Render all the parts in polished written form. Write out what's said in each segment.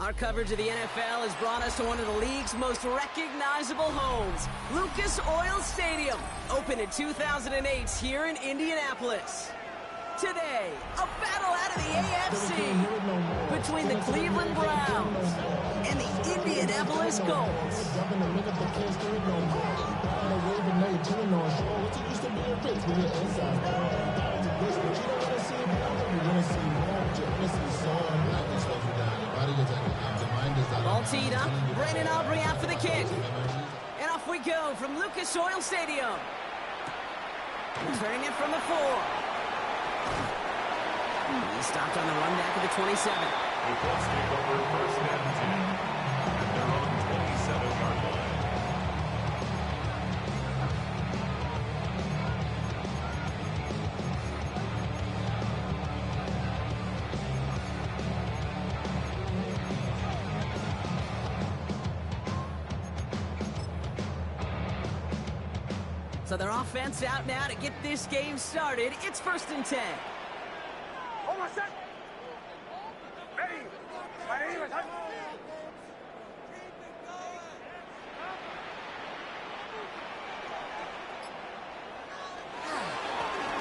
Our coverage of the NFL has brought us to one of the league's most recognizable homes, Lucas Oil Stadium, opened in 2008 here in Indianapolis. Today, a battle out of the AFC between the Cleveland Browns and the Indianapolis Colts. Ball teed up, Brandon Aubrey out for the kick. And off we go from Lucas Oil Stadium. Turning it from the 4. He stopped on the run back of the 27. The Colts take over first and 10 at their own 27-yard line. So their offense out now to get this game started. It's 1st and 10. Hold on, set. Ready.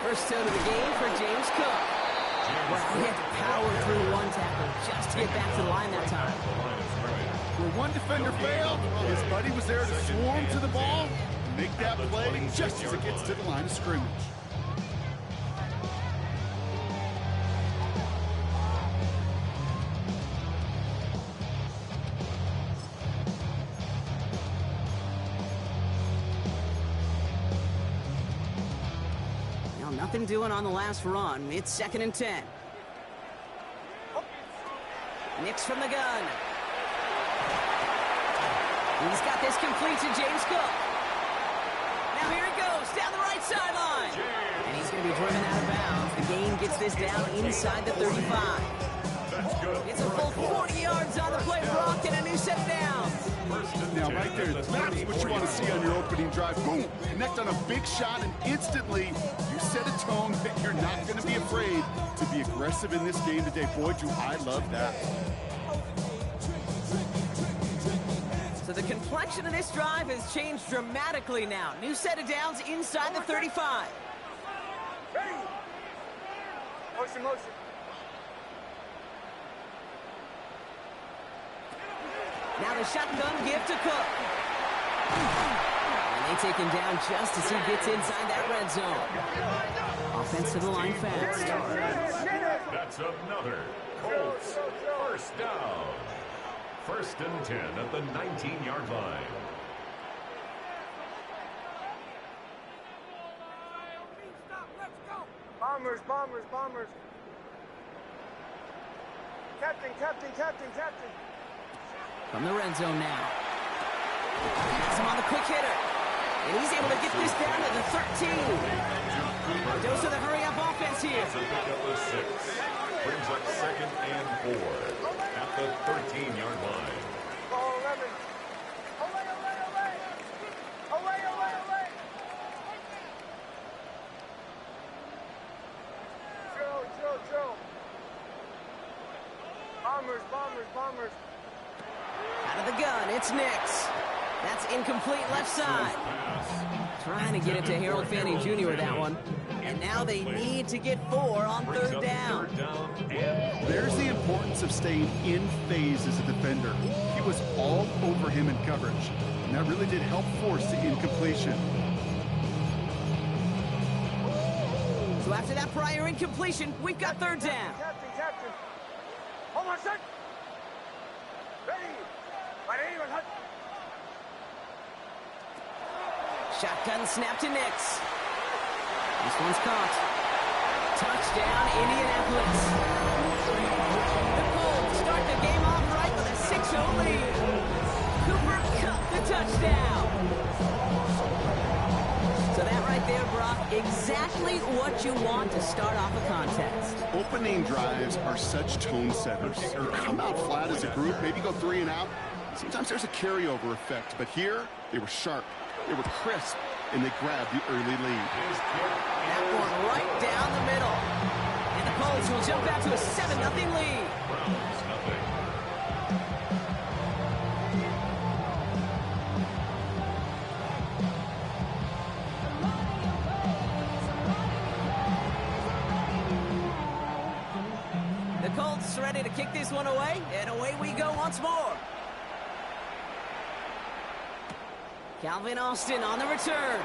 First toe to the game for James Cook. Well, he had to power through one tackle just to get back to the line that time. Where one defender failed, his buddy was there to swarm to the ball, make that play just as it gets to the line of scrimmage. Nothing doing on the last run. It's 2nd and 10. Nix from the gun. He's got this complete to James Cook. Now here he goes, down the right sideline. And he's going to be driven out of bounds. The gain gets this down inside the 35. It's a full 40 yards on the play, Brock, and a new set of downs. Now, right there, that's what you want to see on your opening drive. Boom! Connect on a big shot, and instantly you set a tone that you're not going to be afraid to be aggressive in this game today. Boy, do I love that. So the complexion of this drive has changed dramatically now. New set of downs inside the 35. Ready. Motion. Now the shotgun give to Cook. And they take him down just as he gets inside that red zone. Offense to the line fast. That's another Colts first down. 1st and 10 at the 19-yard line. Bombers. Captain. From the red zone now. Pass him on the quick hitter. And he's able to get this down to the 13. Dose of the hurry-up offense here. It's a pick up of 6. Brings up 2nd and 4 at the 13-yard line. Ball 11. Away. Joe. Bombers. Out of the gun, it's Nix. That's incomplete left side. Trying to get it to Harold Fanning Jr. with that one. And now they need to get 4 on 3rd down. There's the importance of staying in phase as a defender. He was all over him in coverage, and that really did help force the incompletion. So after that prior incompletion, we've got 3rd down. Captain. Hold on, set. Ready. Shotgun snap to Nix. This one's caught. Touchdown, Indianapolis. The Colts start the game off right with a 6-0 lead. Cooper Kupp the touchdown. So that right there, Brock, exactly what you want to start off a contest. Opening drives are such tone setters. Or come out flat as a group, maybe go 3 and out. Sometimes there's a carryover effect, but here they were sharp, they were crisp, and they grabbed the early lead. That one right down the middle. And the Colts will jump out to a 7-0 lead. Browns nothing. Just ready to kick this one away, and away we go once more. Calvin Austin on the return.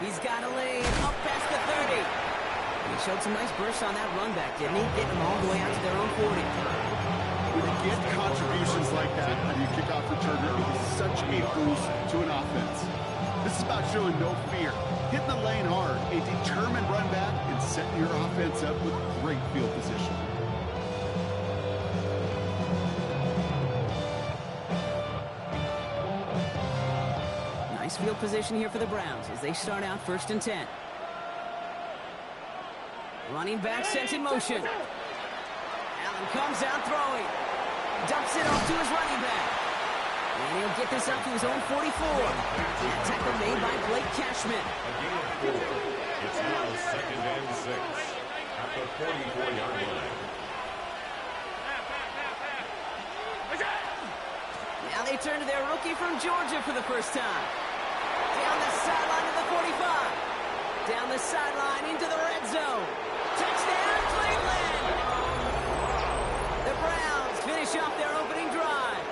He's got a lane up past the 30. He showed some nice bursts on that run back, didn't he? Getting them all the way out to their own 40. When you get contributions like that on your kickoff returner, it is such a boost to an offense. This is about showing no fear, hitting the lane hard, a determined run back, and setting your offense up with great field position. Nice field position here for the Browns as they start out 1st and 10. Running back sent in motion. Allen comes out throwing. Dumps it off to his running back. And he'll get this up to his own 44. That tackle made by Blake Cashman. A gain of 4. It's now 2nd and 6 at the 44-yard line. Now they turn to their rookie from Georgia for the first time. Down the sideline of the 45. Down the sideline into the red zone. Touchdown, Cleveland! The Browns finish off their opening drive.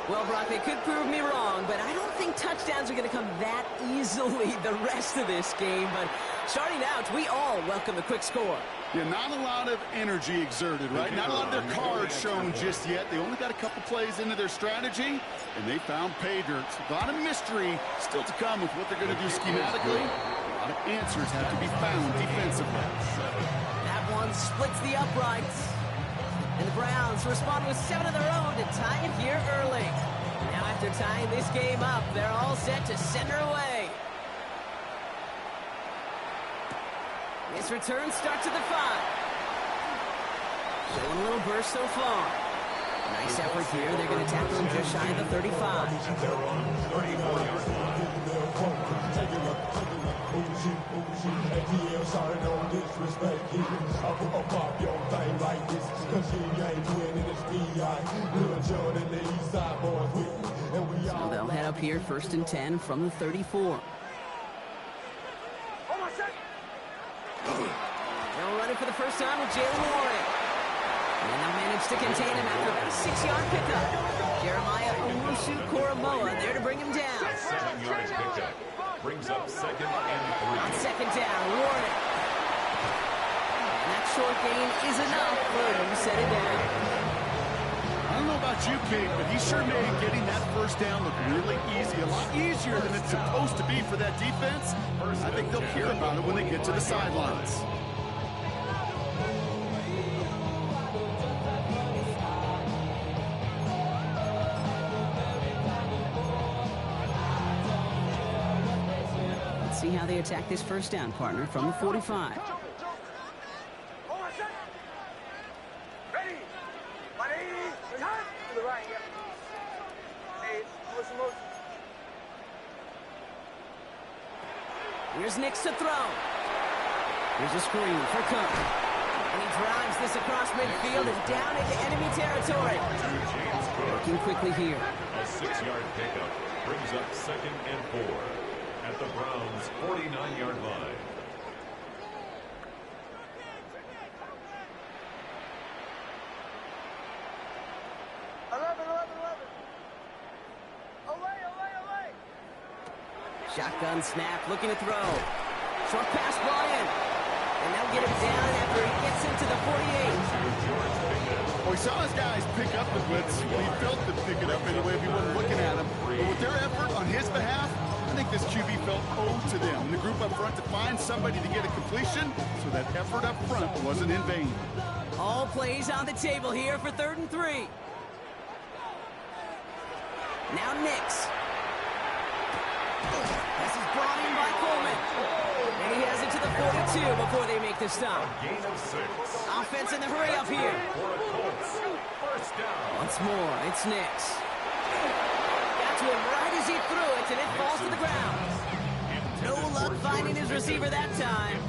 Well, Brock, they could prove me wrong, but I don't think touchdowns are going to come that easily the rest of this game. But starting out, we all welcome a quick score. Yeah, not a lot of energy exerted, right? Not a lot of their cards shown just yet. They only got a couple plays into their strategy, and they found pay dirt. A lot of mystery still to come with what they're going to do schematically. A lot of answers have to be found defensively. That one splits the uprights. And the Browns respond with 7 of their own to tie it here early. Now after tying this game up, they're all set to send her away. This return starts at the 5. Showing a little burst so far. Nice effort here. They're going to tackle him just shy of the 35. At their own 34-yard line. So they'll head up here 1st and 10 from the 34. They'll run it for the first time with Jalen Warren. And they'll manage to contain him after about a 6-yard pickup. Jeremiah Owusu-Koramoah there to bring him down. 7-yard pickup. Brings up 2nd and 3. On 2nd down, Warren. And that short gain is enough for him to set it down. I don't know about you, Kate, but he sure made getting that first down look really easy. A lot easier than it's supposed to be for that defense. I think they'll hear about it when they get to the sidelines. Let's see how they attack this first down, partner, from the 45. Here's Nix to throw. Here's a screen for Cook. And he drives this across midfield and down into enemy territory. Working quickly here. A 6-yard pickup brings up 2nd and 4 at the Browns' 49-yard line. Shotgun snap, looking to throw. Short pass, Bryant. And they'll get him down after he gets into the 48. Well, he saw his guys pick up the blitz. Well, he felt them pick it up anyway if he wasn't looking at him. But with their effort on his behalf, I think this QB felt owed to them. The group up front to find somebody to get a completion, so that effort up front wasn't in vain. All plays on the table here for 3rd and 3. Now Nix. This is brought in by Coleman. And he has it to the 42 before they make the stop. Gain of 6. Offense in the hurry up here. For a Colts. First down. Once more, it's Nix. Got to him right as he threw it, and it falls to the ground. No luck finding his receiver that time.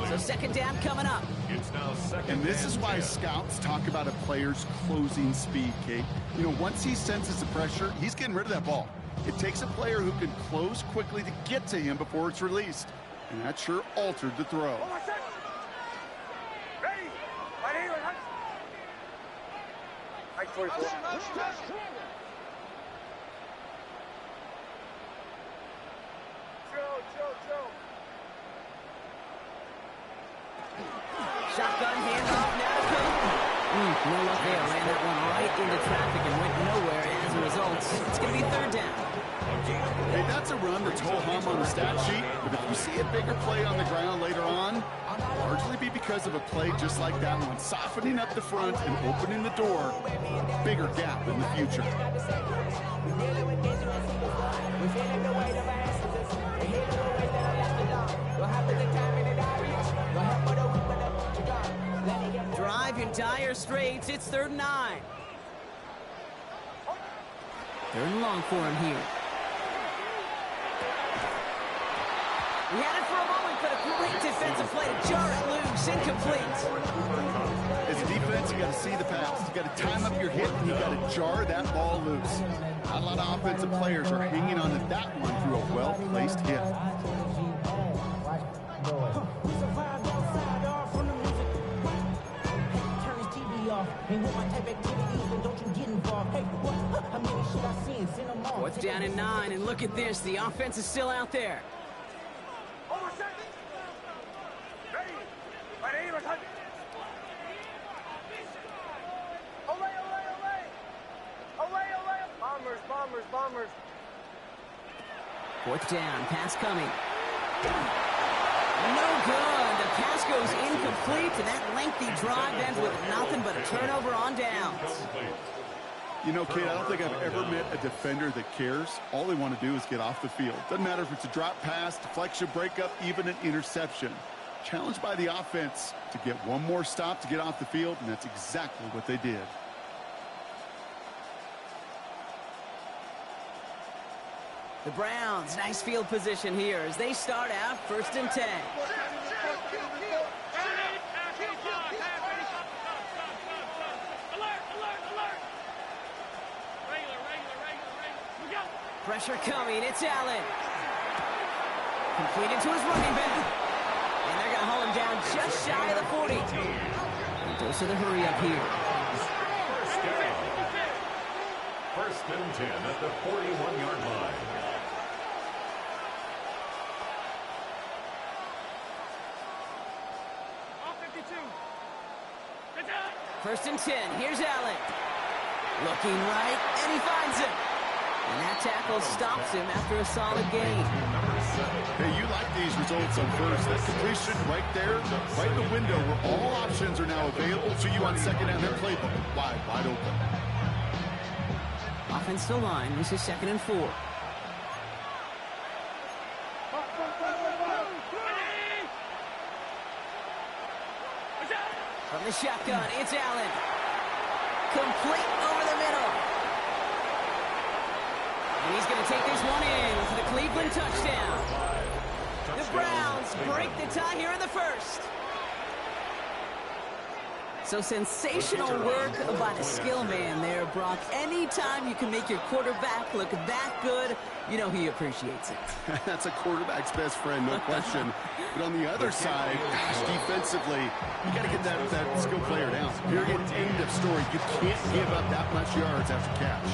So 2nd down coming up. It's now 2nd And this is why 10. scouts talk about a player's closing speed, Kate. You know, once he senses the pressure, he's getting rid of that ball. It takes a player who can close quickly to get to him before it's released. And that sure altered the throw. Ready? Like 44. Chill. Shotgun handoff now to Cook. No luck there. Ran that one right into traffic and went nowhere as a result. It's going to be third down. Hey, that's a run that's ho-hum on the stat sheet, but if you see a bigger play on the ground later on, largely be because of a play just like that one, softening up the front and opening the door, bigger gap in the future. Drive in dire straits. It's 3rd and 9. 3rd and long for him here. He had it for a moment, but a great defensive play to jar it loose. Incomplete. As a defense, you got to see the pass. You got to time up your hit, and you got to jar that ball loose. Not a lot of offensive players are hanging on to that one through a well-placed hit. Fourth down and 9, and look at this. The offense is still out there. Bombers. 4th down, pass coming. No good. The pass goes incomplete, and that lengthy drive ends with nothing but a turnover on downs. You know, Kate, I don't think I've ever met a defender that cares. All they want to do is get off the field. Doesn't matter if it's a drop pass, deflection, breakup, even an interception. Challenged by the offense to get one more stop to get off the field, and that's exactly what they did. The Browns, nice field position here as they start out 1st and 10. Pressure coming, it's Allen. Completed to his running back. And they're going to haul him down just shy of the 40. And dose of the hurry up here. 1st and 10 at the 41-yard line. First and 10, here's Allen. Looking right, and he finds him. And that tackle stops him after a solid gain. Hey, you like these results on first. That completion right there, right in the window where all options are now available to you on second down. Their playbook wide open. Offensive line, this is 2nd and 4. From the shotgun, it's Allen. Complete over the middle. And he's going to take this one in for the Cleveland touchdown. The Browns break the tie here in the 1st. So sensational work by the skill man there, Brock. Anytime you can make your quarterback look that good, you know he appreciates it. That's a quarterback's best friend, no question. But on the other side, gosh, defensively, you got to get that skill player down. Period, end of story. You can't give up that much yards after catch.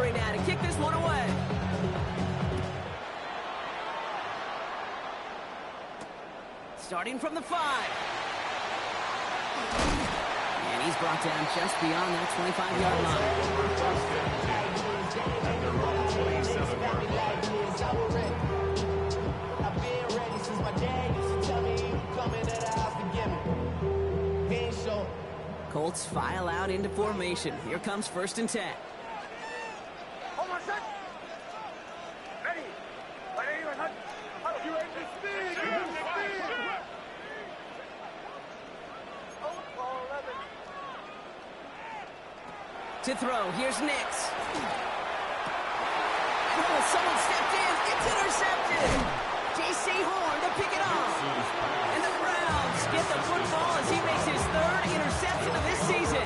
Now to kick this one away. Starting from the 5. And he's brought down just beyond that 25-yard line. Colts file out into formation. Here comes 1st and 10. To throw, here's Nix. Oh, someone stepped in. It's intercepted. J.C. Horn to pick it off. And the Browns get the football as he makes his 3rd interception of this season.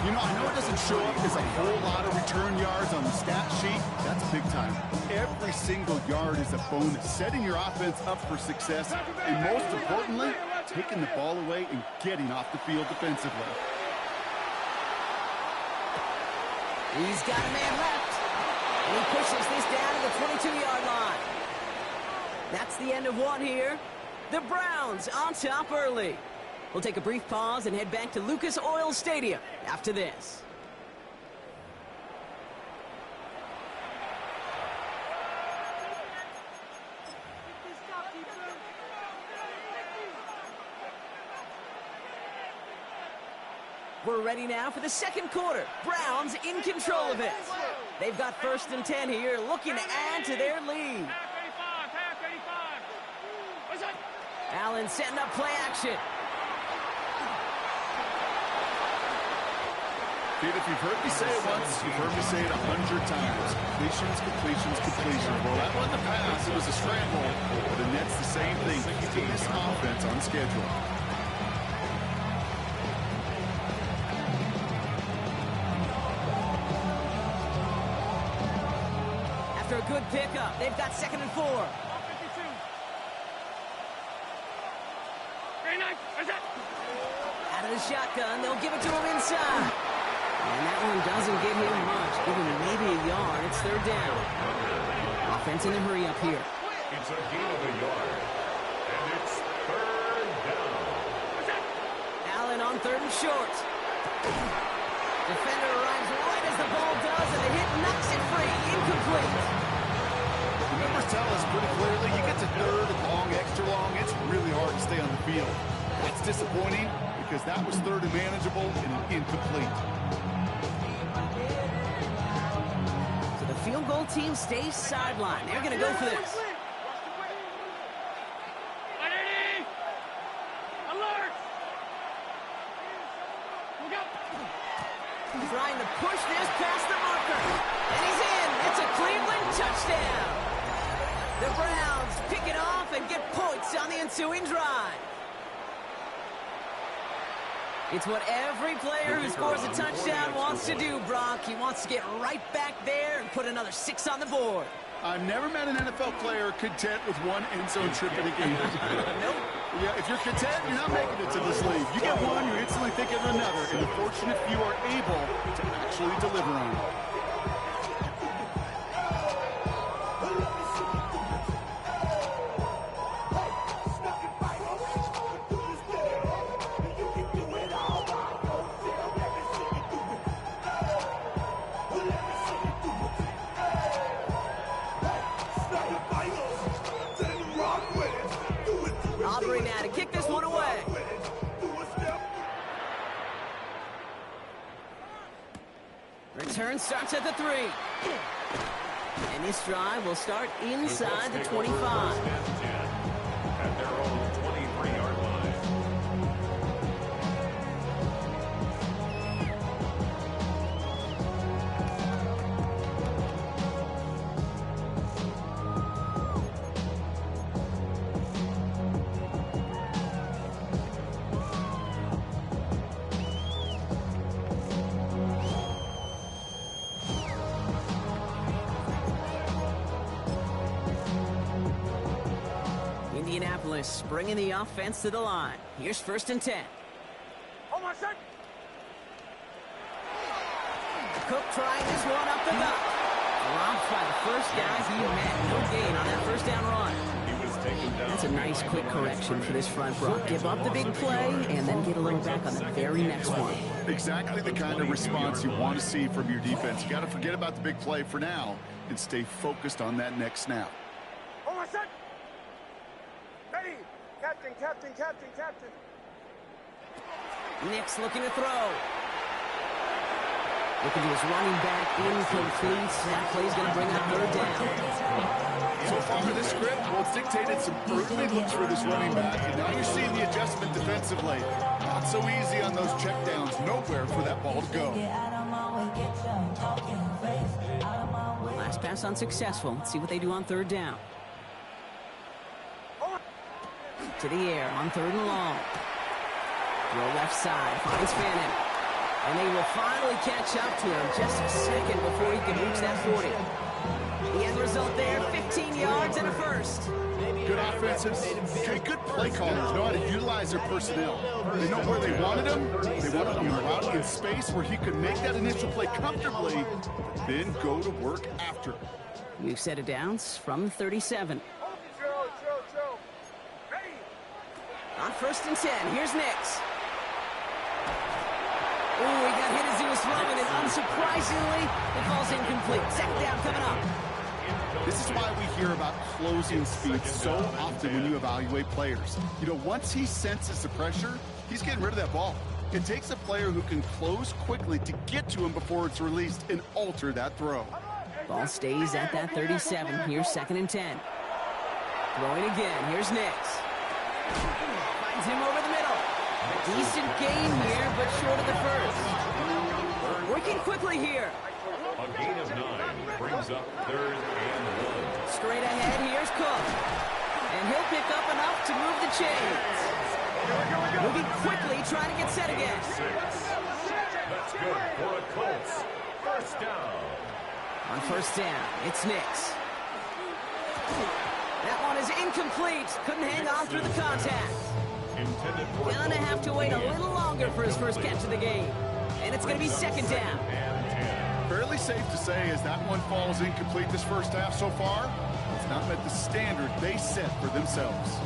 You know, I know it doesn't show up as a whole lot of return yards on the stat sheet. That's big time. Every single yard is a bonus, setting your offense up for success, and most importantly, taking the ball away and getting off the field defensively. He's got a man left, and he pushes this down to the 22-yard line. That's the end of one here. The Browns on top early. We'll take a brief pause and head back to Lucas Oil Stadium after this. We're ready now for the second quarter. Browns in control of it. They've got 1st and 10 here, looking to add to their lead. Allen setting up play action. Dude, if you've heard me say it once, you've heard me say it 100 times. Completions, completions, completions. Well, that wasn't a pass. It was a scramble. But the Nets the same thing, keeping this offense on schedule. After a good pickup, they've got 2nd and 4. Out of the shotgun, they'll give it to him inside. And that one doesn't give him much. Give him maybe a yard. It's 3rd down. Offense in a hurry up here. It's a gain of a yard. And it's 3rd down. Allen on 3rd and short. Defender arrives right as the ball does, and the hit knocks it free. Incomplete. The numbers tell us pretty clearly, you get to 3rd and long, extra long, it's really hard to stay on the field. That's disappointing because that was 3rd and manageable and incomplete. So the field goal team stays sidelined. They're going to go for this. Trying to push this past the marker. And he's in. It's a Cleveland touchdown. The Browns pick it off and get points on the ensuing drive. It's what every player who scores a touchdown wants to do, Brock. He wants to get right back there and put another 6 on the board. I've never met an NFL player content with one end zone trip in a game. Nope. Yeah, if you're content, you're not making it to this league. You get one, you're instantly thinking of another, and the fortunate few are able to actually deliver on it. Aubrey now to kick this one away. Return starts at the 3. And this drive will start inside the 25. At their own 23-yard line. Indianapolis bringing the offense to the line. Here's 1st and 10. Hold on, son. Cook trying this one up the gut. Dropped by the first guy he met. No gain on that 1st down run. He was taken down. That's a nice quick correction for this front row. Give up the big play and then get a little back on the very next one. Exactly the kind of response you want to see from your defense. You got to forget about the big play for now and stay focused on that next snap. Hold on, son. Ready. Captain, captain, captain, captain. Nick's looking to throw. Looking to his running back, incomplete. That play's going to bring up 3rd down. So far this script, well, it's dictated some early looks for this running back, and now you're seeing the adjustment defensively. Not so easy on those checkdowns. Nowhere for that ball to go. Last pass unsuccessful. Let's see what they do on 3rd down. To the air on 3rd and long. Throw left side. Finds Fannin. And they will finally catch up to him just a second before he can reach that 40. The end result there, 15 yards and a first. Good offenses. Okay, good play callers know how to utilize their personnel. They know where they wanted him. They wanted him out in space where he could make that initial play comfortably, then go to work after. We've set it down from 37. Joe. Ready. On 1st and 10, here's Nix. Ooh, he got hit as he was throwing, and unsurprisingly, it falls incomplete. Second down coming up. This is why we hear about closing speed so often when you evaluate players. You know, once he senses the pressure, he's getting rid of that ball. It takes a player who can close quickly to get to him before it's released and alter that throw. Ball stays at that 37. Here's 2nd and 10. Throwing again. Here's Nix. Finds him over the middle. Decent gain here, but short of the first. Working quickly here. A gain of 9 brings up 3rd and 1. Straight ahead, here's Cook. And he'll pick up enough to move the chains. Moving quickly, trying to get set again. 6. That's good for a Colts. First down. On 1st down, it's Nix. That one is incomplete. Couldn't hang on through the contact. Intended for Gonna have to wait a little longer for his first catch of the game. And it's gonna be 2nd down. Fairly safe to say as that one falls incomplete this first half so far, it's not met the standard they set for themselves.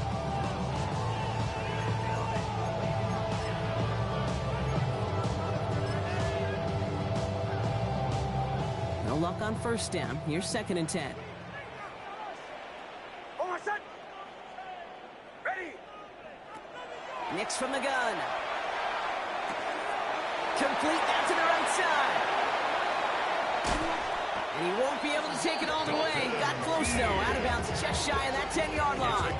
No luck on 1st down. Here's 2nd and 10. Hold on, son. Ready. Nix from the gun. Complete that to the right side. And he won't be able to take it all the way. Got close, though. Out of bounds, just shy of that 10-yard line.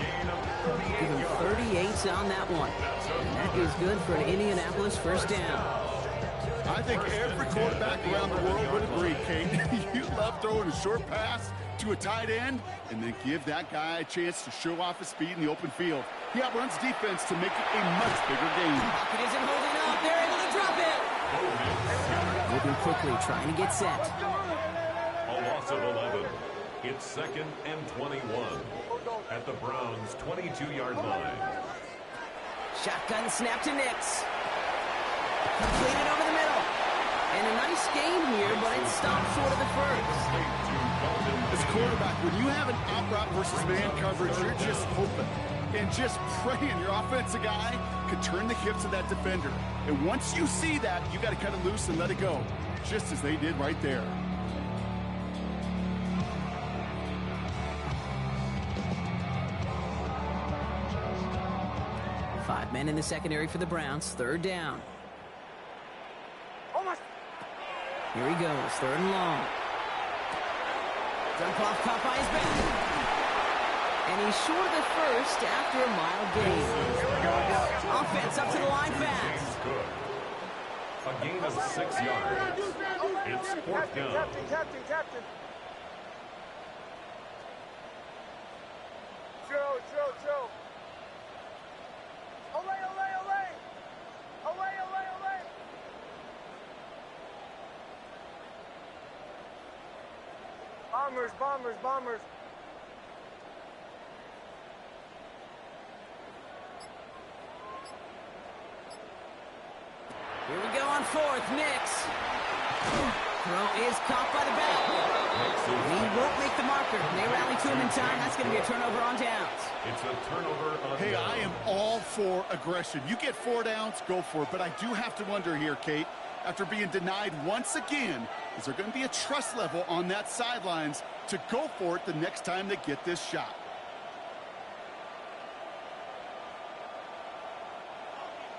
Give him 38 on that one. And that is good for an Indianapolis first down. I think every quarterback around the world would agree, Kate. You love throwing a short pass to a tight end and then give that guy a chance to show off his speed in the open field. He outruns defense to make it a much bigger game. Pocket isn't holding up. They're able to drop it. Moving quickly, trying to get set. A loss of 11. It's 2nd and 21 at the Browns' 22-yard line. Shotgun snap to Nix. Completed over the middle. And a nice gain here, but it stopped short of the first. As quarterback, when you have an out route versus man coverage, you're just hoping and just praying your offensive guy could turn the hips of that defender. And once you see that, you got to cut it loose and let it go, just as they did right there. Five men in the secondary for the Browns. 3rd down. Almost. Here he goes. 3rd and long. Dump off caught by his back. And he's short of the first after a mild gain. Offense up to the line fast. Good. A gain of 6 yards. It's 4th down. Captain. Joe. Olay. Bombers. Here we go on 4th. Nix. Throw is caught by the back. And he won't make the marker. They rally to him in time. That's going to be a turnover on downs. It's a turnover on Hey, downs. I am all for aggression. You get 4 downs, go for it. But I do have to wonder here, Kate, after being denied once again, is there going to be a trust level on that sidelines to go for it the next time they get this shot?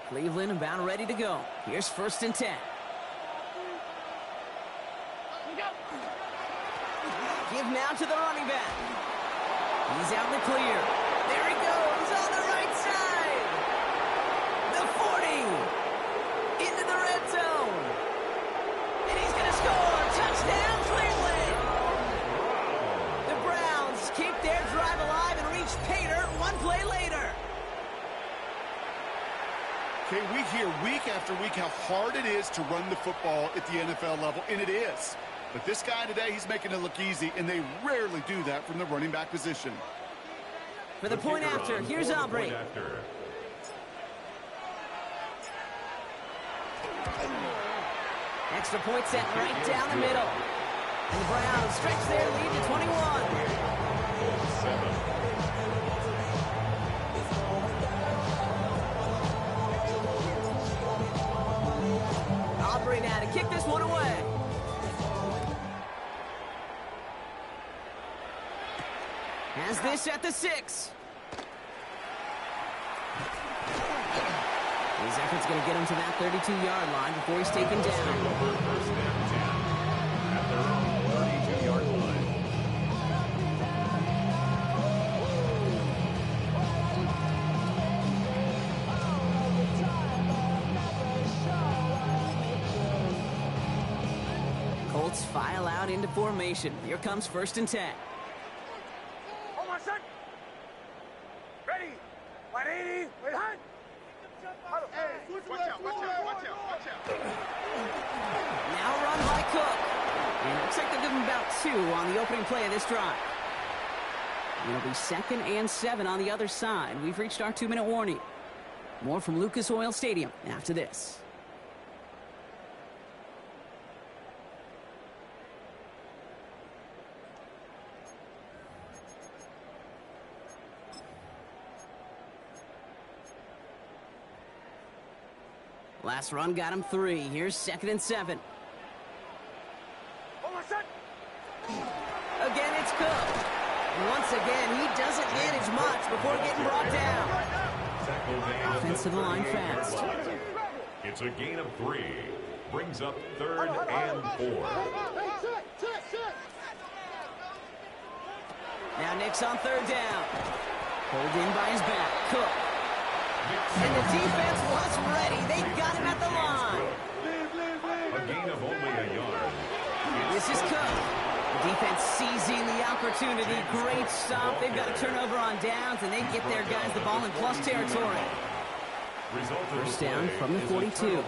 Cleveland about ready to go. Here's 1st and 10. Give now to the running back. He's out in the clear. There he goes on the right side. The 40. Into the red zone. And he's going to score. Touchdown, Cleveland. The Browns keep their drive alive and reach pay dirt one play later. Okay, we hear week after week how hard it is to run the football at the NFL level, and it is. But this guy today, he's making it look easy, and they rarely do that from the running back position. For the point after, here's Aubrey. Extra point set right down the middle. And the Browns stretch their lead to 21. 7. Aubrey now to kick this one away. Has this at the 6. His effort's going to get him to that 32-yard line before he's taken down. First and 10 at their own 32-yard line. Colts file out into formation. Here comes 1st and 10. Hold on, son. Ready. 180. Wait, hunt. Watch out. Now run by Cook. And it looks like they'll give him about 2 on the opening play of this drive. It'll be 2nd and 7 on the other side. We've reached our 2-minute warning. More from Lucas Oil Stadium after this. Last run got him 3. Here's 2nd and 7. Hold on, son. Again, it's Cook. And once again, he doesn't manage much before getting brought down. Offensive line fast. It's a gain of 3. Brings up 3rd and 4. Now Nick's on 3rd down. Pulled in by his back. Cook. And the defense was ready. They got him at the line. A gain of only a yard. This is Cook. The defense seizing the opportunity. Great stop. They've got a turnover on downs, and they get their guys the ball in plus territory. First down from the 42.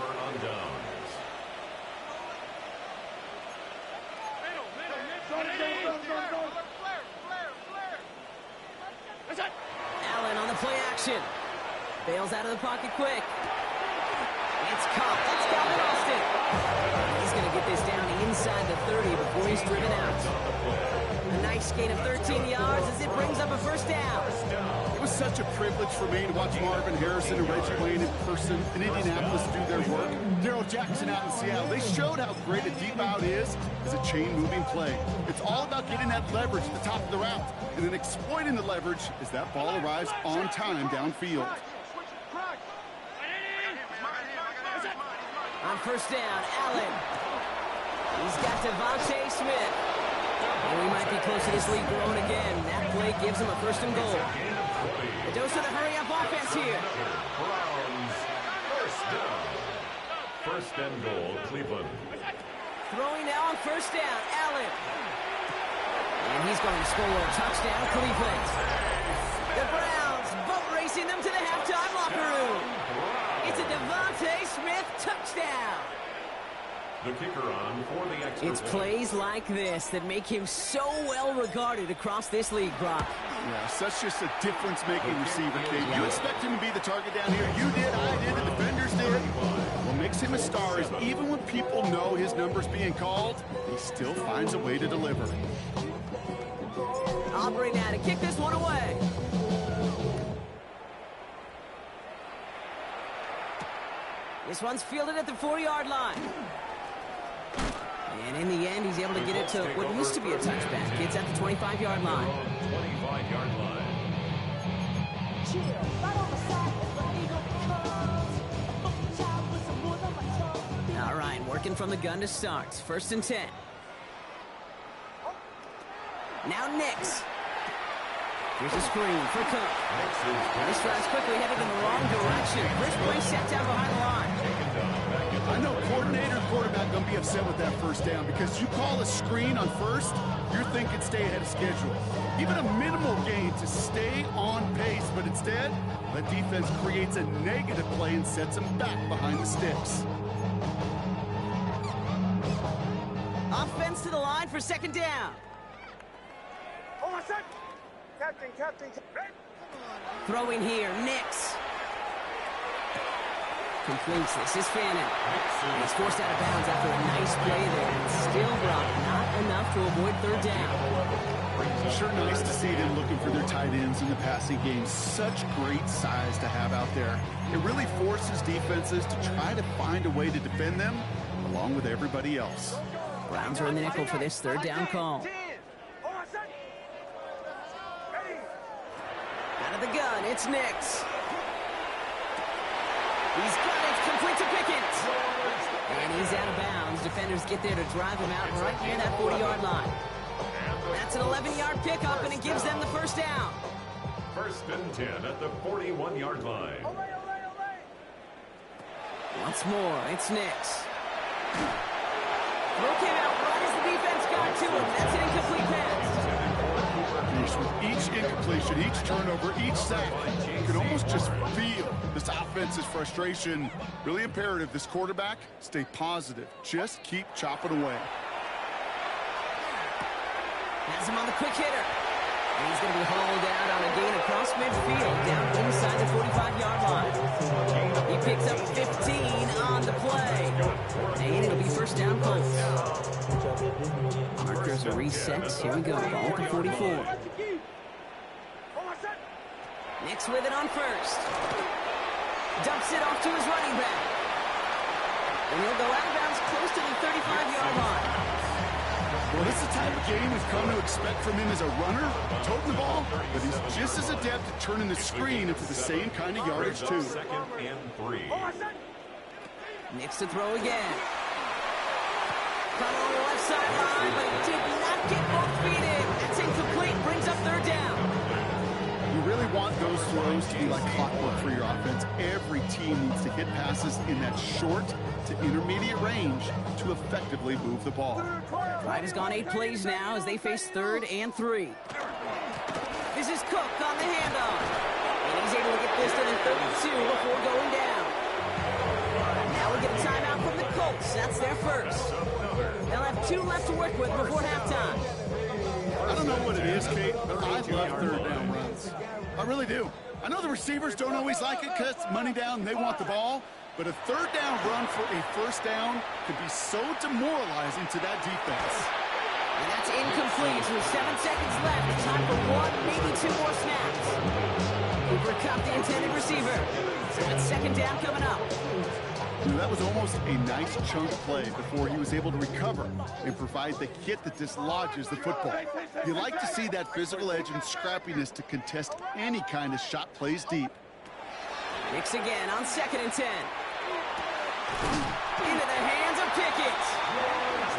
Allen on the play action. Bails out of the pocket quick. It's caught. That's Calvin Austin. He's going to get this down inside the 30 before he's driven out. A nice gain of 13 yards as it brings up a 1st down. It was such a privilege for me to watch Marvin Harrison and Reggie Wayne in person in Indianapolis do their work. Darrell Jackson out in Seattle. They showed how great a deep out is as a chain-moving play. It's all about getting that leverage at the top of the route and then exploiting the leverage as that ball arrives on time downfield. On 1st down, Allen. He's got Devontae Smith. And we might be close to this lead growing again. That play gives him a 1st and goal. A dose of the hurry-up offense here. Browns, 1st down. 1st and goal, Cleveland. Throwing now on 1st down, Allen. And he's going to score a touchdown, Cleveland. The Browns boat racing them to the halftime locker room. It's a Devontae Smith touchdown. The kicker on for the extra It's point. plays like this that make him so well regarded across this league, Brock. Yeah, such just a difference-making receiver, Kate. You expect him to be the target down here. You did, I did, the defenders did. What makes him a star is even when people know his number's being called, he still finds a way to deliver. Aubrey now to kick this one away. This one's fielded at the 4-yard line. And in the end, he's able to get it to what used to be a touchback. It's at the 25-yard line. 25-yard line. All right, working from the gun to start. 1st and 10. Now Nix. Here's a screen for Cook. This drive's quickly headed in the wrong direction. First play set down behind the line. I know coordinator and quarterback go don't be upset with that first down, because you call a screen on first, you're thinking stay ahead of schedule. Even a minimal gain to stay on pace, but instead, the defense creates a negative play and sets them back behind the sticks. Offense to the line for second down. Hold on, set. Captain. Throwing here, Nix. Completes this is Fannin. He's forced out of bounds after a nice play there. And still, Brock, not enough to avoid third down. Sure nice to see them looking for their tight ends in the passing game. Such great size to have out there. It really forces defenses to try to find a way to defend them along with everybody else. Browns are in the nickel for this third down call. Out of the gun, it's Nix. He's got it, complete to Pickett. And he's out of bounds. Defenders get there to drive him out right near that 40-yard line. That's an 11-yard pickup, and it gives them the first down. First and 10 at the 41-yard line. Once more, it's Nix. Throw came out right as the defense got to him. That's an incomplete pass. With each incompletion, each turnover, each sack, you can almost just feel this offense's frustration. Really imperative this quarterback stay positive. Just keep chopping away. Has him on the quick hitter. And he's going to be hauled out on a gain across midfield down inside the 45-yard line. He picks up 15 on the play. And it'll be first down Colts. Markers are reset. Here we go. Ball to 44. Nix with it on first. Dumps it off to his running back. And he'll go out of bounds close to the 35-yard line. Well, this is the type of game we've come to expect from him as a runner, toting the ball, but he's just as adept at turning the screen into the same kind of yardage, too. Second and 3. Nix to throw again. Caught on the left sideline, but he did not get both feet in. That's incomplete. Brings up third down. You really want those throws to be like clockwork for your offense. Every team needs to hit passes in that short to intermediate range to effectively move the ball. Drive has gone 8 plays now as they face third and 3. This is Cook on the handoff. And he's able to get this to the 32 before going down. Now we get a timeout from the Colts. That's their first. They'll have 2 left to work with before halftime. I don't know what it is, Kate, but I love third down runs. I really do. I know the receivers don't always like it because money down, they want the ball. But a third down run for a first down could be so demoralizing to that defense. And that's incomplete with 7 seconds left. Time for 1, maybe 2 more snaps. Cooper Kupp, the intended receiver. So it's second down coming up. You know, that was almost a nice chunk play before he was able to recover and provide the hit that dislodges the football. You like to see that physical edge and scrappiness to contest any kind of shot plays deep. Nix again on second and 10. Into the hands of Pickett.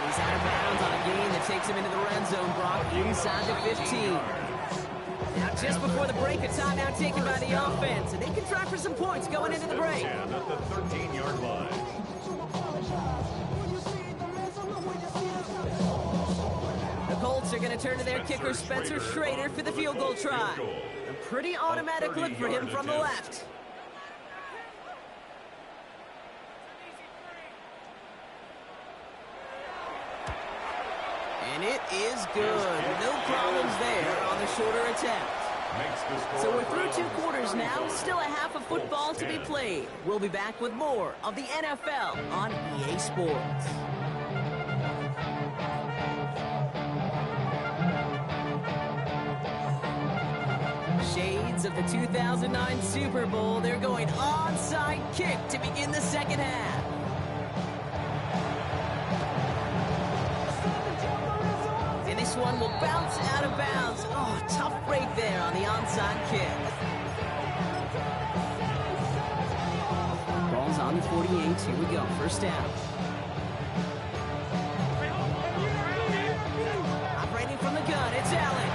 He's out of bounds on a gain that takes him into the red zone, Brock, inside the 15. Now, just before the break, a timeout taken by the offense, and they can try for some points going into the break. At the 13-yard line. The Colts are going to turn to their kicker, Spencer Schrader, for the field goal try. A pretty automatic look for him from the left. And it is good. No problems there on the shorter attempt. So we're through 2 quarters now. Still a half of football to be played. We'll be back with more of the NFL on EA Sports. Shades of the 2009 Super Bowl. They're going onside kick to begin the second half. This one will bounce out of bounds. Oh, tough break there on the onside kick. Ball's on the 48. Here we go. First down. Operating from the gun. It's Allen.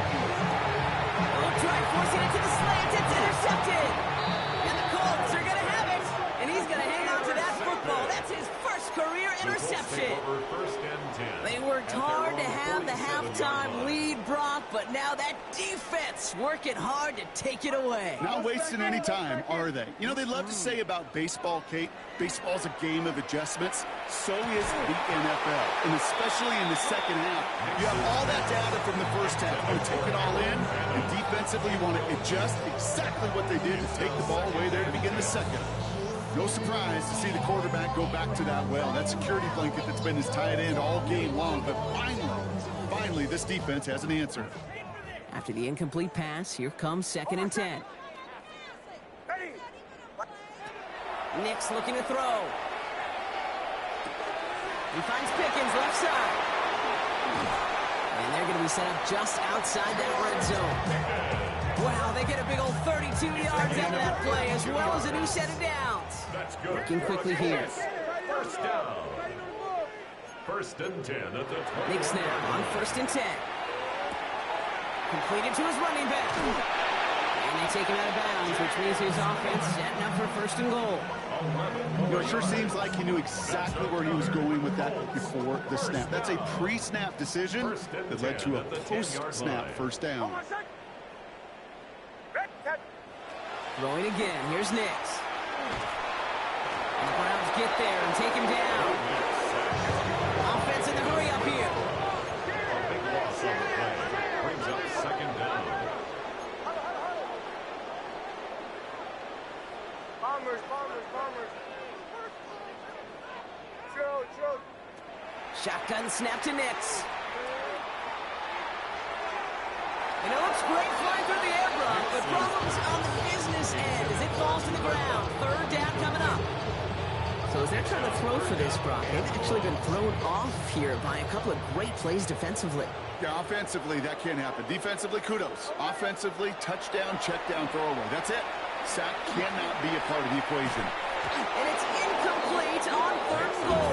Oh, try forcing it to the slant. It's intercepted. And the Colts are going to have it. And he's going to hang on to that football. That's his first career interception. First and 10. They worked hard to have the halftime lead, Brock, but now that defense working hard to take it away. Not wasting any time, are they? You know, they love to say about baseball, Kate, baseball's a game of adjustments. So is the NFL, and especially in the second half. You have all that data from the first half. You take it all in, and defensively you want to adjust exactly what they did to take the ball away there to begin the second. No surprise to see the quarterback go back to that well. That security blanket that's been his tight end all game long. But finally, this defense has an answer. After the incomplete pass, here comes 2nd and 10. Nick's looking to throw. He finds Pickens left side. And they're going to be set up just outside that red zone. Wow, they get a big old 32 yards out of that play, as well as a new set of downs. Working quickly here. First down. First and 10 at the 20. Nick snap on 1st and 10. Completed to his running back. And they take him out of bounds, which means his offense setting up for 1st and goal. You know, it sure seems like he knew exactly where he was going with that before the snap. That's a pre-snap decision that led to a post-snap first down. Throwing again. Here's Nix. And the Browns get there and take him down. Offense in the hurry up here. A big loss on the play. Brings up 2nd down. Bombers. Joe. Shotgun snap to Nix. And it looks great flying through the air, Brock, but problems on the business end as it falls to the ground. 3rd down coming up. So as they're trying to throw for this, Brock, they've actually been thrown off here by a couple of great plays defensively. Yeah, offensively, that can't happen. Defensively, kudos. Offensively, touchdown, check down, throwaway. That's it. Sack cannot be a part of the equation. And it's incomplete on 3rd and goal.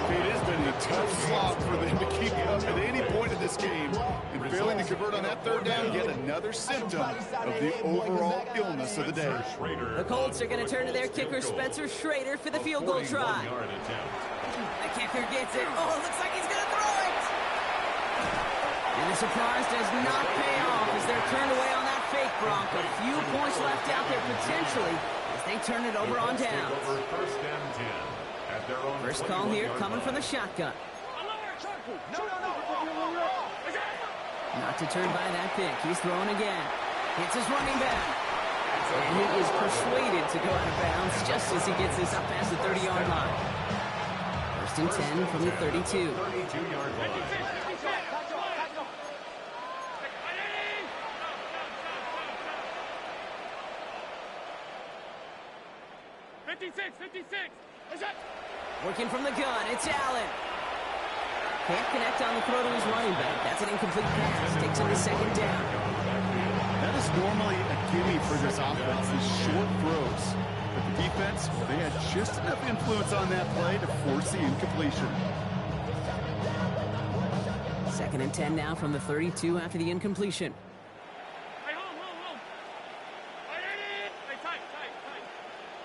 It has been a tough slog for them to keep up at any point in this game. And failing to convert on that 3rd down, yet another symptom of the overall illness of the day. The Colts are going to turn to their kicker, Spencer Schrader, for the field goal try. The kicker gets it. Oh, it looks like he's going to throw it. And the surprise does not pay off as they're turned away on that fake, Brock. A few points left out there potentially as they turn it over on downs. First and 10 at their own. First call here coming from the shotgun. Not deterred by that pick. He's throwing again. Hits his running back. And he is persuaded to go out of bounds just as he gets this up past the 30-yard line. 1st and 10 from the 32. 32-yard line. 56. Working from the gun, it's Allen. Can't connect on the throw to his running back. That's an incomplete pass. Takes him to 2nd down. That is normally a gimme for this offense, these short throws. But the defense, well, they had just enough influence on that play to force the incompletion. 2nd and 10 now from the 32 after the incompletion. Hey, hold. Hey, tight.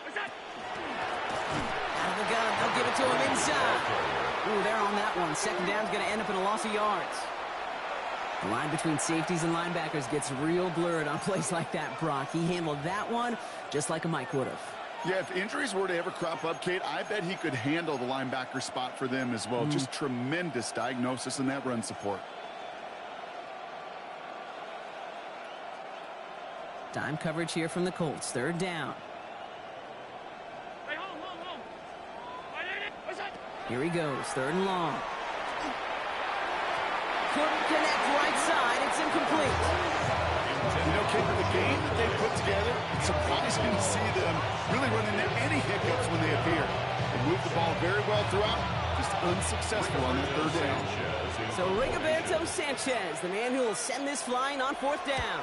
What's that? Out of the gun, they'll give it to him inside. Ooh, they're on that one. 2nd down's going to end up in a loss of yards. The line between safeties and linebackers gets real blurred on plays like that, Brock. He handled that one just like a Mike would have. Yeah, if injuries were to ever crop up, Kate, I bet he could handle the linebacker spot for them as well. Just tremendous diagnosis in that run support. Dime coverage here from the Colts. 3rd down. Hey, hold. What's that? Here he goes. 3rd and long. Couldn't connect right side. It's incomplete. You know, Kate, the game that they put together, it's surprising to see them really run into any hiccups when they appear. They move the ball very well throughout, just unsuccessful on that 3rd down. So Rigoberto Sanchez, the man who will send this flying on 4th down.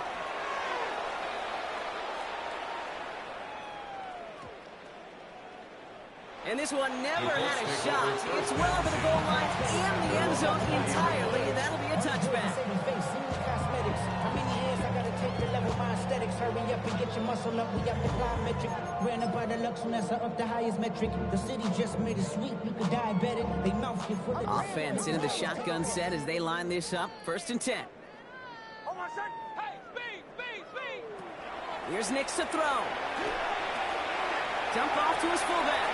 And this one never had a shot. It's well over the goal line and the end zone entirely, and that'll be a touchback. hurry up and get your muscle up. We have the plyometric. Ran up by the Lux when that's up the highest metric. The city just made it sweet. You could diabetic. They mouth you full of Offense into the shotgun set as they line this up. 1st and 10. Hold on, son. Hey, speed. Here's Nix to throw. Dump off to his fullback.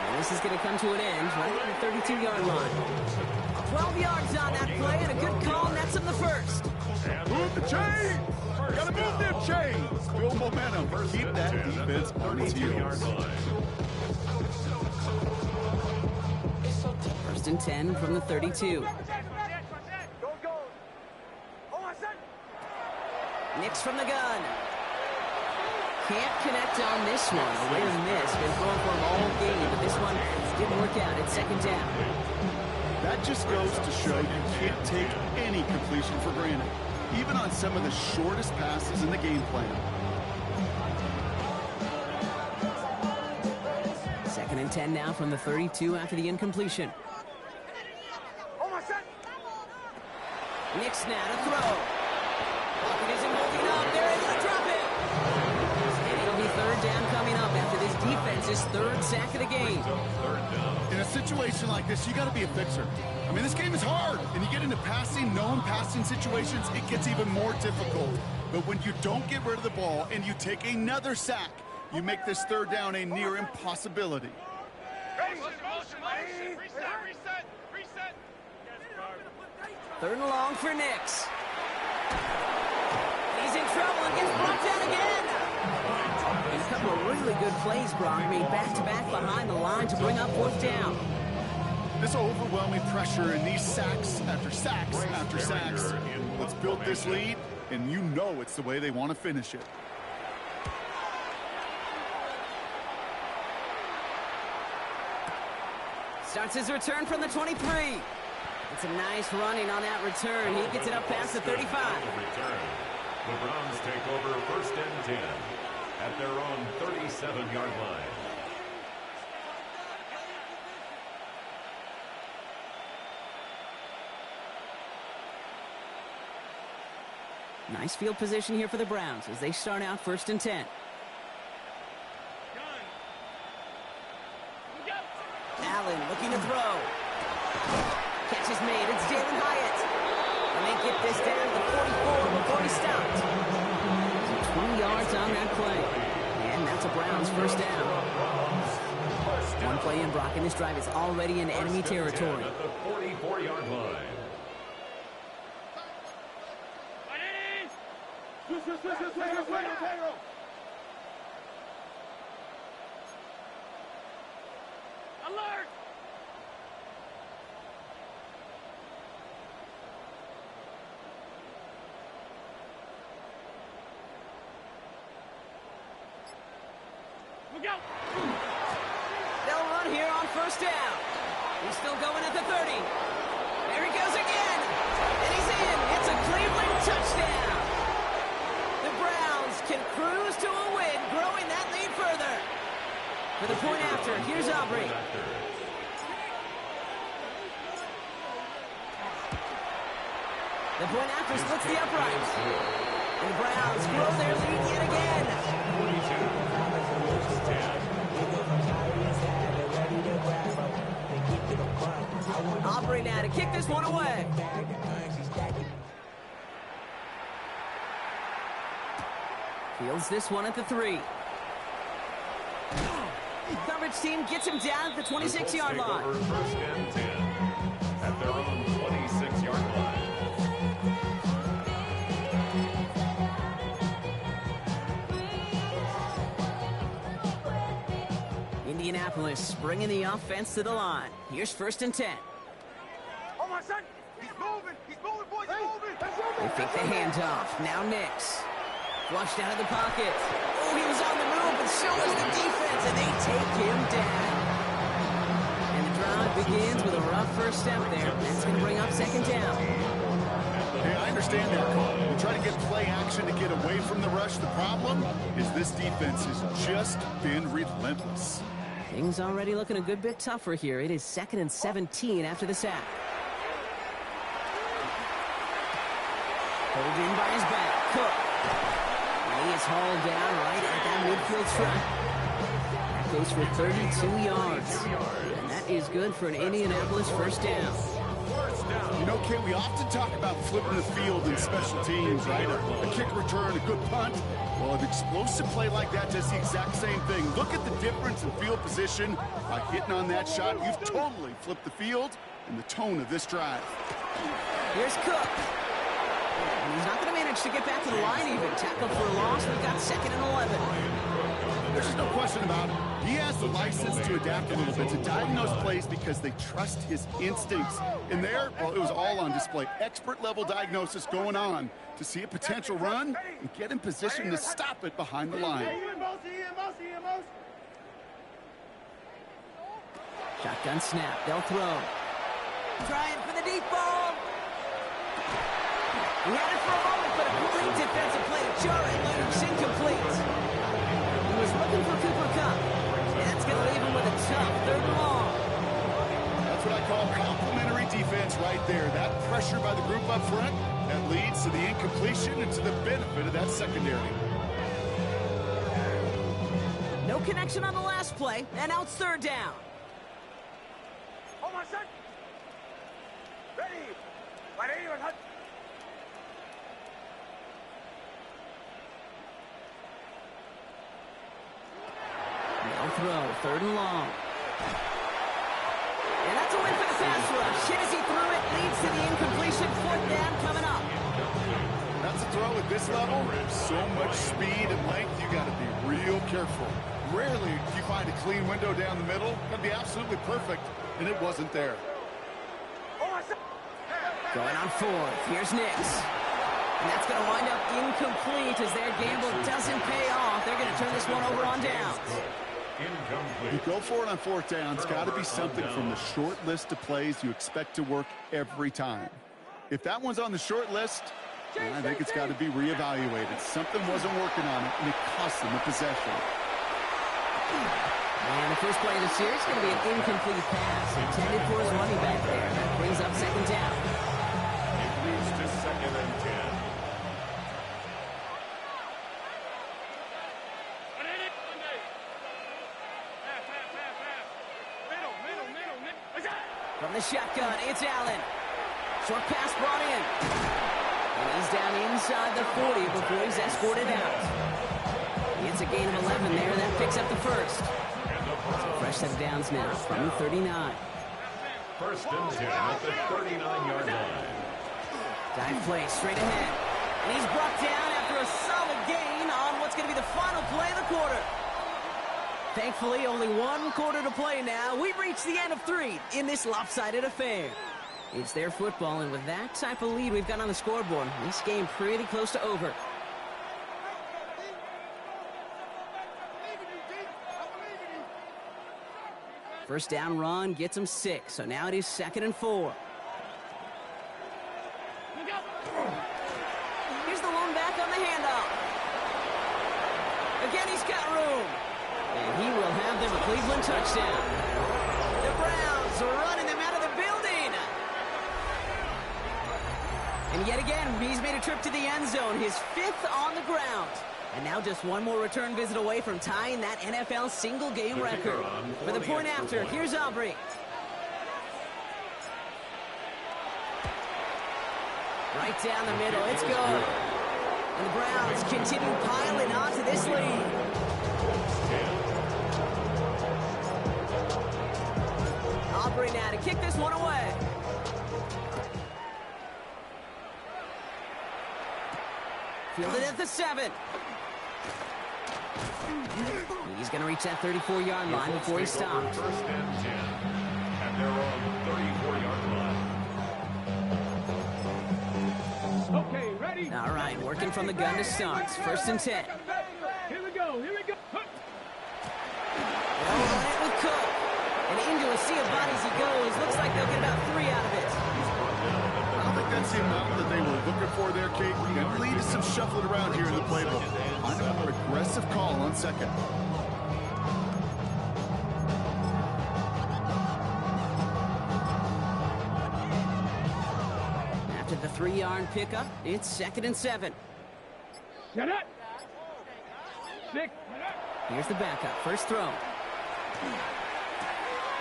And this is going to come to an end right at the 32-yard line. 12 yards on that play and a good call nets him the first. Move the chain! Gotta move them chains! Build momentum. Keep that defense on its heels. 1st and 10 from the 32. Go. Hold on, son. Nix from the gun. Can't connect on this one. A way to miss. Been throwing for him all game, but this one didn't work out. It's 2nd down. That just goes to show you can't take any completion for granted, even on some of the shortest passes in the game plan. 2nd and 10 now from the 32 after the incompletion. Hold on, son. Nix now to throw. Pocket isn't holding up. They're able to drop it. And it'll be 3rd down coming up after this defense's 3rd sack of the game. In a situation like this, you got to be a fixer. I mean, this game is hard, and you get into known passing situations, it gets even more difficult. But when you don't get rid of the ball and you take another sack, you make this 3rd down a near impossibility. Reset. 3rd and long for Nix. He's in trouble and gets brought down again. And a couple of really good plays, Brock, made back-to-back behind the line to bring up 4th down. This overwhelming pressure and these sacks after sacks after sacks. Let's build this lead, and you know it's the way they want to finish it. Starts his return from the 23. It's a nice running on that return. He gets it up past the 35. The Browns take over 1st and 10 at their own 37-yard line. Nice field position here for the Browns as they start out 1st and 10. Allen looking to throw. Catch is made. It's Jalen Hyatt. And they get this down to the 44 before he stopped. So 20 yards on that play. And that's a Browns 1st down. One play in, Brock, and this drive is already in enemy territory. At the 44-yard line. Alert! Look out! They'll run here on 1st down. He's still going at the 30. There he goes again. And he's in. It's a Cleveland touchdown. The Browns can cruise to a win, growing that lead further. For the point after, here's Aubrey. The point after splits the uprights. And the Browns grow their lead yet again. Aubrey now to kick this one away. Fields this one at the 3. Coverage team gets him down at the 26-yard line. 1st and 10 at their own 26-yard line. Indianapolis bringing the offense to the line. Here's 1st and 10. Hold on, son. He's moving, boys. He's moving. They fake the handoff. Now Nix. Flushed out of the pocket. Oh, he was on the move, but so was the defense, and they take him down. And the drive begins with a rough first step there. That's going to bring up 2nd down. Hey, I understand that call. We try to get play action to get away from the rush. The problem is this defense has just been relentless. Things already looking a good bit tougher here. It is 2nd and 17 after the sack. Pulled in by his back. Cook. And he is hauled down right at that midfield stripe. That goes for 32 yards. And that is good for an Indianapolis first down. You know, Kate, we often talk about flipping the field in special teams, right? A kick return, a good punt. Well, an explosive play like that does the exact same thing. Look at the difference in field position. By hitting on that shot, you've totally flipped the field and the tone of this drive. Here's Cook. And he's not going to manage to get back to the line even. Tackle for a loss. We've got 2nd and 11. There's just no question about it. He has the license to adapt a little bit, to diagnose plays because they trust his instincts. And there, well, it was all on display. Expert-level diagnosis going on to see a potential run and get in position to stop it behind the line. Shotgun snap. They'll throw. Trying for the deep ball. He had it for a moment, but a great defensive play to Jarrett Loose, incomplete. He was looking for Cooper Kupp, and that's going to leave him with a tough 3rd and long. That's what I call complementary defense right there. That pressure by the group up front, that leads to the incompletion and to the benefit of that secondary. No connection on the last play, and now it's 3rd down. Hold on, set. Ready. Ready, hut. They'll throw. 3rd and long. And that's a win for the pass rush. Hit as he threw it, leads to the incompletion. 4th down coming up. That's a throw at this level. So much speed and length, you got to be real careful. Rarely do you find a clean window down the middle. Got to be absolutely perfect, and it wasn't there. Going on 4th. Here's Nix. And that's going to wind up incomplete as their gamble doesn't pay off. They're going to turn this one over on downs. You go for it on 4th down. It's got to be something from the short list of plays you expect to work every time. If that one's on the short list, then I think it's got to be reevaluated. Something wasn't working on it, and it cost them the possession. And the first play of the series is going to be an incomplete pass intended for his running back there. That brings up 2nd down. It moves to 2nd and 10. From the shotgun, it's Allen. Short pass brought in. And he's down inside the 40 before he's escorted out. It's a gain of 11 there. That picks up the first. So fresh set of downs now from the 39. 1st and 10 at the 39-yard line. Dive play straight ahead. And he's brought down after a solid gain on what's going to be the final play of the quarter. Thankfully, only 1 quarter to play now. We've reached the end of 3 in this lopsided affair. It's their football, and with that type of lead we've got on the scoreboard, this game pretty close to over. First down run gets him 6, so now it is 2nd and 4. Here's the lone back on the handoff. Again, he's got room. And he will have them a Cleveland touchdown. The Browns are running them out of the building. And yet again, he's made a trip to the end zone, his 5th on the ground. And now just 1 more return visit away from tying that NFL single-game record. For the point after, here's Aubrey. Right down the middle, it's good. And the Browns continue piling onto this lead. Aubrey now to kick this one away. Fielded at the 7. He's going to reach that 34-yard line before he stops. 1st and 10 at their own 34-yard line. Okay, ready? All right, working from the gun to start. 1st and 10. Here we go, here we go. They'll run it with Cook. And into a sea of bodies he goes. Looks like they'll get about 3 out of it. I don't think that's the amount that they were looking for there, Kate. That lead is some shuffling around here in the playbook. Kind of a more aggressive call on 2nd. After the 3-yard pickup, it's 2nd and 7. Shut up. 6. Here's the backup. First throw.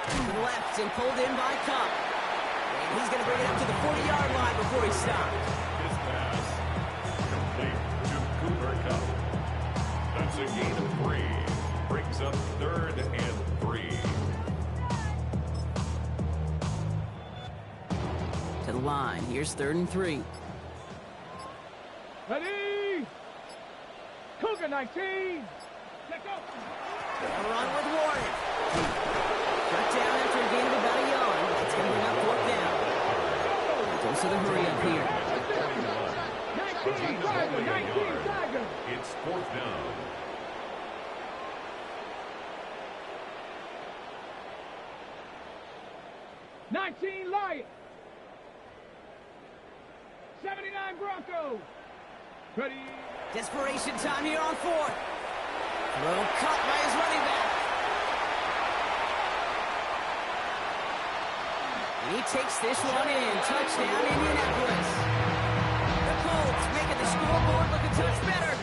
To the left and pulled in by Cup. And he's going to bring it up to the 40-yard line before he stops. His pass complete to Cooper Cup. That's a gain of 3. Brings up 3rd and 3. To the line. Here's 3rd and 3. Ready. Cougar 19. Let's go. A run with Warren. Cut down after a gain of about a yard. It's going to bring up 4th down. Goes to the hurry up here. Gain of only a yard. It's 4th down. Lions. 79 Broncos. Ready. Desperation time here on 4th. Throw caught by his running back. And he takes this one in. Touchdown, Indianapolis. The Colts making the scoreboard look a touch better.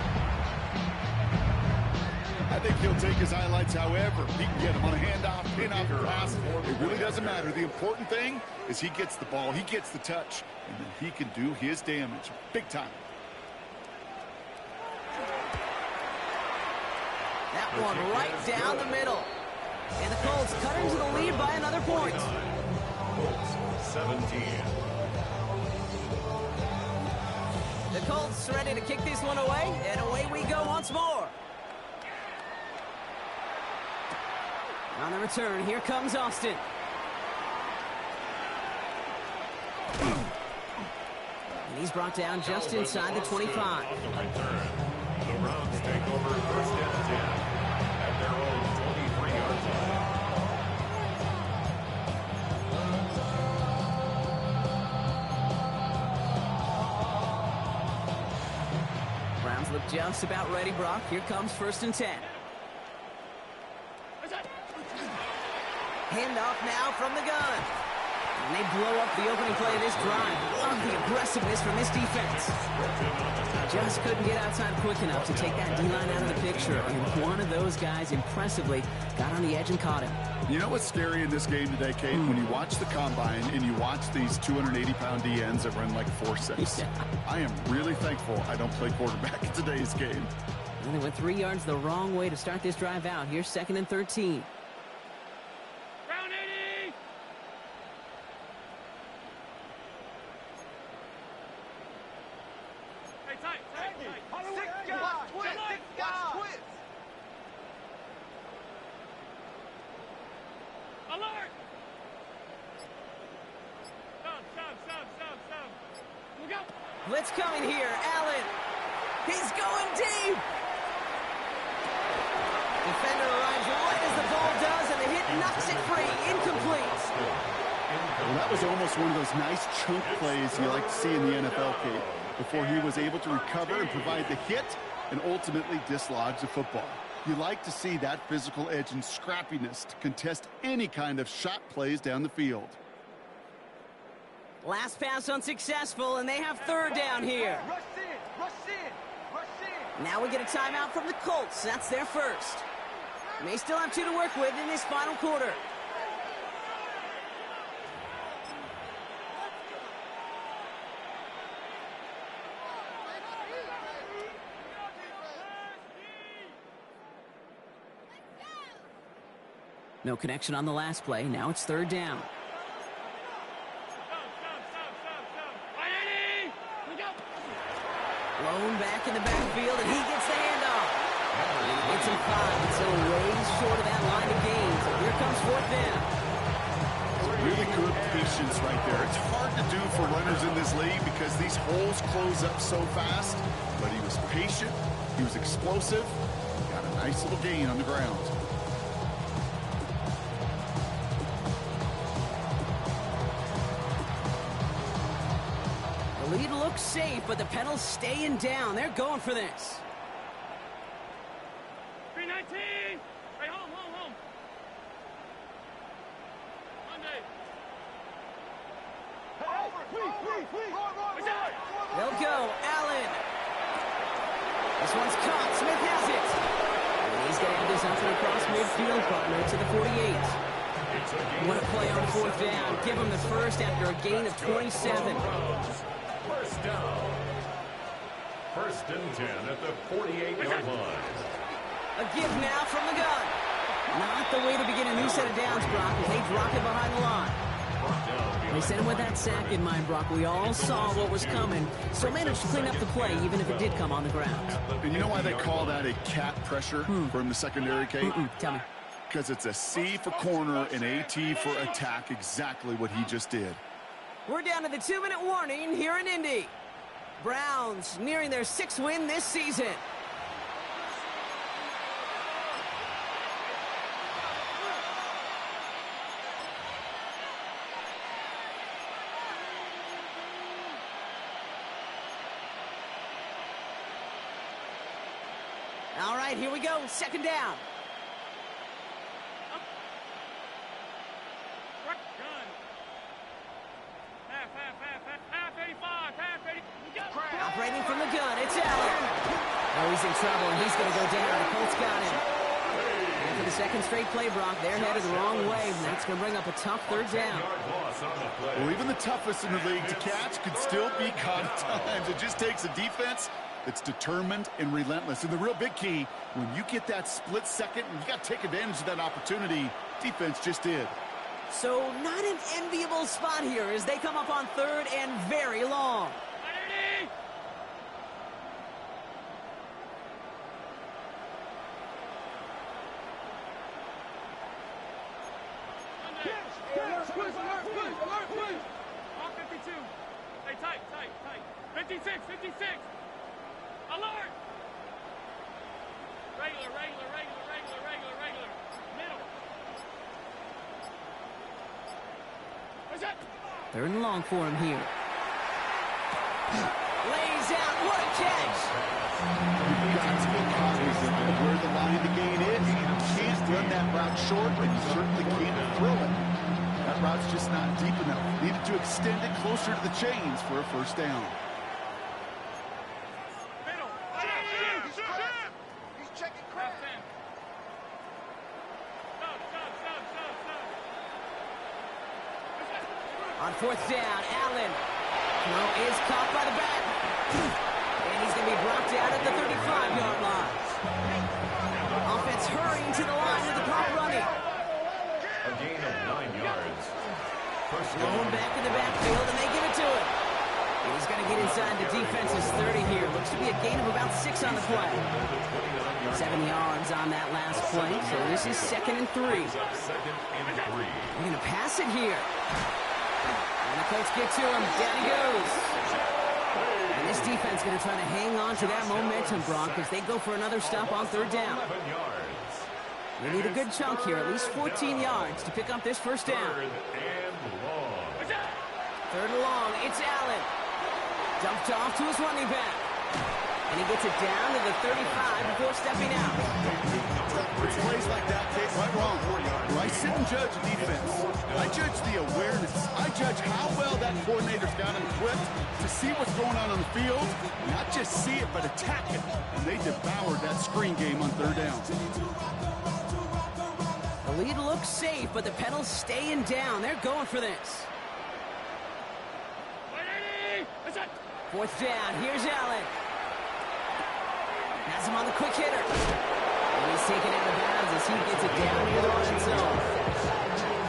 I think he'll take his highlights however he can get him on a handoff, pin-off, or pass. It really doesn't matter. The important thing is he gets the ball, he gets the touch, and then he can do his damage big time. That one right down the middle. And the Colts cut into the lead by another point. Colts 17. The Colts ready to kick this one away, and away we go once more. On the return, here comes Austin. And he's brought down just inside the 25. On the return, the Browns take over 1st and 10 at their own 23-yard line. Browns look just about ready, Brock. Here comes 1st and 10. Handoff now from the gun. And they blow up the opening play of this drive. Love the aggressiveness from this defense. Just couldn't get outside quick enough to take that D-line out of the picture. And one of those guys impressively got on the edge and caught him. You know what's scary in this game today, Kate? When you watch the combine and you watch these 280-pound DNs that run like 4.6. Yeah. I am really thankful I don't play quarterback in today's game. And they went 3 yards the wrong way to start this drive out. Here's 2nd and 13. Blitz coming here. Allen. He's going deep. Defender arrives right as the ball does, and the hit knocks it free. Incomplete. Well, that was almost one of those nice chunk plays you like to see in the NFL, Kate, before he was able to recover and provide the hit and ultimately dislodge the football. You like to see that physical edge and scrappiness to contest any kind of shot plays down the field. Last pass unsuccessful, and they have 3rd down here. Rush in, rush in, rush in. Now we get a timeout from the Colts. That's their first. And they still have 2 to work with in this final quarter. No connection on the last play. Now it's 3rd down. Blown back in the backfield, and he gets the handoff. And he gets him 5, so way short of that line of gain. So here comes 4th down. Really good patience right there. It's hard to do for runners in this league because these holes close up so fast. But he was patient. He was explosive. Got a nice little gain on the ground. The lead looks safe, but the pedal's staying down. They're going for this. 319. Hey, home. Monday. They'll go. Allen. This one's caught. Smith has it. And he's going to have this up and across midfield, partner, to the 48. What a play on fourth down. Give him the first after a gain of 27. First down. First and 10 at the 48-yard line. A give now from the gun. Not the way to begin a new set of downs, Brock, as they drop it behind the line. They sent him with that sack in mind, Brock. We all saw what was coming, so managed to clean up the play, even if it did come on the ground. And you know why they call that a cat pressure from the secondary, Kate? Tell me. Because it's a C for corner and AT for attack, exactly what he just did. We're down to the 2-minute warning here in Indy. Browns nearing their 6th win this season. All right, here we go. Second down. Operating from the gun, it's Allen. Oh, he's in trouble, and he's going to go down. The Colts got him. And for the second straight play, Brock, they're headed the wrong way, and that's going to bring up a tough third down. Well, even the toughest in the league to catch could still be caught at times. It just takes a defense that's determined and relentless. And the real big key, when you get that split second, and you got to take advantage of that opportunity, defense just did. So not an enviable spot here as they come up on third and very long. On 52. Hey, tight. 56. Alert! Regular. Middle. What's that? Third and long for him here. Lays out. What a catch! You've got to be cognizant of where the line of the gain is. You can't run that route short, but you certainly can't throw it. That route's just not deep enough. Needed to extend it closer to the chains for a first down. Middle. He's checking crap. Stop. On fourth down, Allen. Throw is caught by the back. And he's going to be brought down at the 35-yard line. Offense hurrying to the line with the clock running. A gain of 9 yards. First Going down. back in the backfield, and they give it to him. He's going to get inside the defense's 30 here. Looks to be a gain of about 6 on the play. 7 yards on that last play, so this is 2nd and 3. Second and 3. They're going to pass it here. And the Colts get to him. Down he goes. And this defense going to try to hang on to that momentum, Brock, as they go for another stop on third down. 11 yards. They need a good chunk here, at least 14 yards to pick up this first down. Third and long. Third and long, it's Allen. Dumped off to his running back. And he gets it down to the 35 before stepping out. It's plays like that, Kate, right wrong. Where I sit and judge defense. I judge the awareness. I judge how well that coordinator's got him equipped to see what's going on the field. Not just see it, but attack it. And they devoured that screen game on third down. The lead looks safe, but the pedals staying down. They're going for this. Fourth down, here's Allen. Has him on the quick hitter. And he's taken out of bounds as he gets it down near the red zone.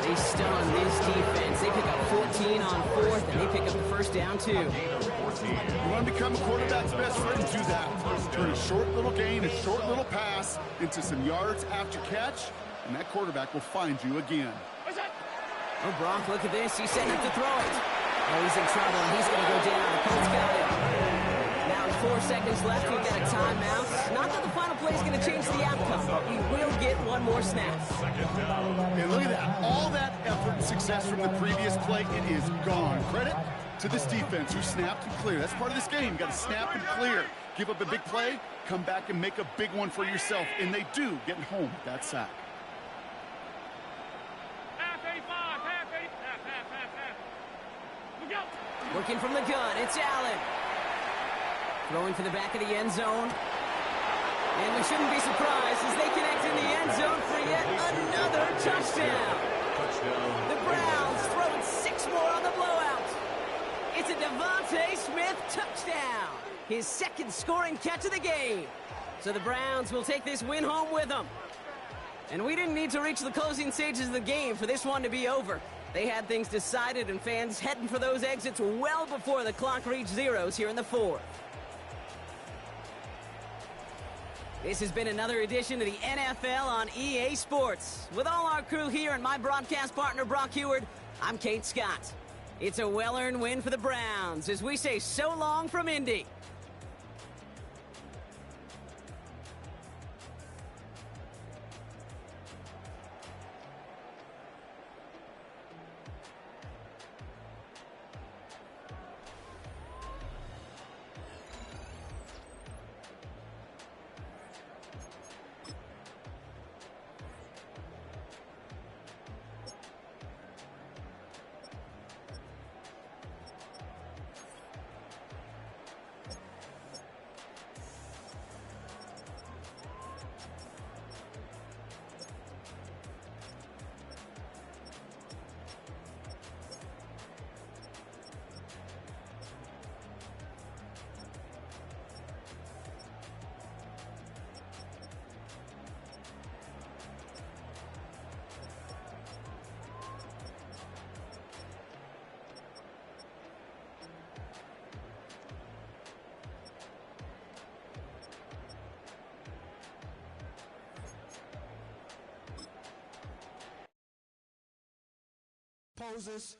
They stun this defense. They pick up 14 on fourth, and they pick up the first down, too. You want to become a quarterback's best friend, do that. Turn a short little gain, a short little pass into some yards after catch, and that quarterback will find you again. Oh, Brock, look at this. He's setting up to throw it. Oh, he's in trouble, and he's going to go down. The Colts got him. Now, with 4 seconds left, we've got a timeout. Not that the final play is going to change the outcome, but we will get one more snap. And look at that. All that effort and success from the previous play, it is gone. Credit to this defense who snapped and cleared. That's part of this game. You got to snap and clear. Give up a big play, come back and make a big one for yourself. And they do, getting home with that sack. Working from the gun, it's Allen. Throwing to the back of the end zone. And we shouldn't be surprised as they connect in the end zone for yet another touchdown. Touchdown. The Browns throwing 6 more on the blowout. It's a Devontae Smith touchdown. His second scoring catch of the game. So the Browns will take this win home with them. And we didn't need to reach the closing stages of the game for this one to be over. They had things decided and fans heading for those exits well before the clock reached zeros here in the fourth. This has been another edition of the NFL on EA Sports. With all our crew here and my broadcast partner, Brock Heward, I'm Kate Scott. It's a well-earned win for the Browns as we say so long from Indy. Poses.